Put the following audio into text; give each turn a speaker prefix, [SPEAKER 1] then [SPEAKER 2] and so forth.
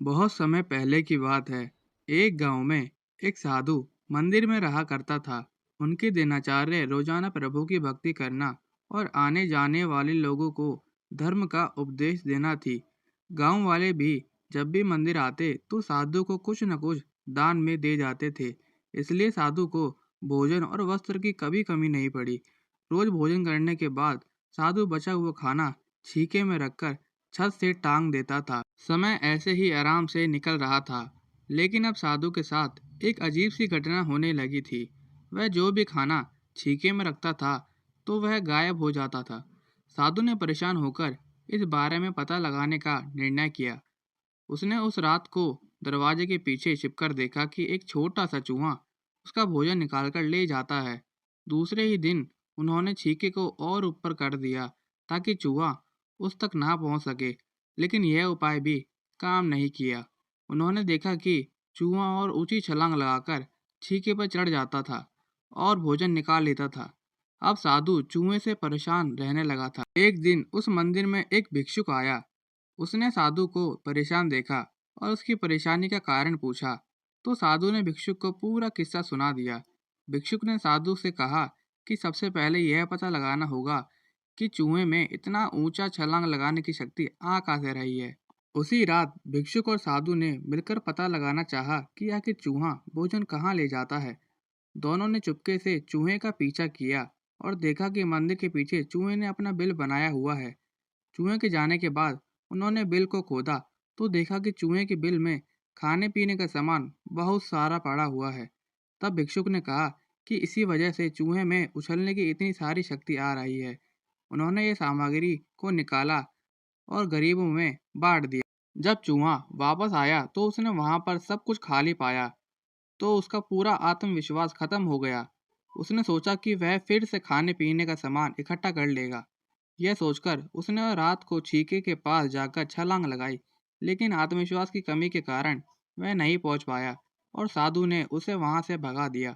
[SPEAKER 1] बहुत समय पहले की बात है। एक गांव में एक साधु मंदिर में रहा करता था। उनकी दिनचर्या रोजाना प्रभु की भक्ति करना और आने जाने वाले लोगों को धर्म का उपदेश देना थी। गांव वाले भी जब भी मंदिर आते तो साधु को कुछ न कुछ दान में दे जाते थे। इसलिए साधु को भोजन और वस्त्र की कभी कमी नहीं पड़ी। रोज भोजन करने के बाद साधु बचा हुआ खाना छीके में रखकर छत से टांग देता था। समय ऐसे ही आराम से निकल रहा था, लेकिन अब साधु के साथ एक अजीब सी घटना होने लगी थी। वह जो भी खाना छीके में रखता था तो वह गायब हो जाता था। साधु ने परेशान होकर इस बारे में पता लगाने का निर्णय किया। उसने उस रात को दरवाजे के पीछे छिपकर देखा कि एक छोटा सा चूहा उसका भोजन निकालकर ले जाता है। दूसरे ही दिन उन्होंने छीके को और ऊपर कर दिया ताकि चूहा उस तक ना पहुंच सके, लेकिन यह उपाय भी काम नहीं किया। उन्होंने देखा कि चूहा और ऊंची छलांग लगाकर छीके पर चढ़ जाता था और भोजन निकाल लेता था। अब साधु चूहे से परेशान रहने लगा था। एक दिन उस मंदिर में एक भिक्षुक आया। उसने साधु को परेशान देखा और उसकी परेशानी का कारण पूछा, तो साधु ने भिक्षुक को पूरा किस्सा सुना दिया। भिक्षुक ने साधु से कहा कि सबसे पहले यह पता लगाना होगा कि चूहे में इतना ऊंचा छलांग लगाने की शक्ति आ कहाँ से रही है। उसी रात भिक्षुक और साधु ने मिलकर पता लगाना चाहा कि आखिर चूहा भोजन कहाँ ले जाता है। दोनों ने चुपके से चूहे का पीछा किया और देखा कि मंदिर के पीछे चूहे ने अपना बिल बनाया हुआ है। चूहे के जाने के बाद उन्होंने बिल को खोदा तो देखा कि चूहे के बिल में खाने पीने का सामान बहुत सारा पड़ा हुआ है। तब भिक्षुक ने कहा कि इसी वजह से चूहे में उछलने की इतनी सारी शक्ति आ रही है। उन्होंने ये सामग्री को निकाला और गरीबों में बांट दिया। जब चूहा वापस आया तो उसने वहां पर सब कुछ खाली पाया, तो उसका पूरा आत्मविश्वास खत्म हो गया। उसने सोचा कि वह फिर से खाने पीने का सामान इकट्ठा कर लेगा। यह सोचकर उसने रात को छीके के पास जाकर छलांग लगाई, लेकिन आत्मविश्वास की कमी के कारण वह नहीं पहुंच पाया और साधु ने उसे वहां से भगा दिया।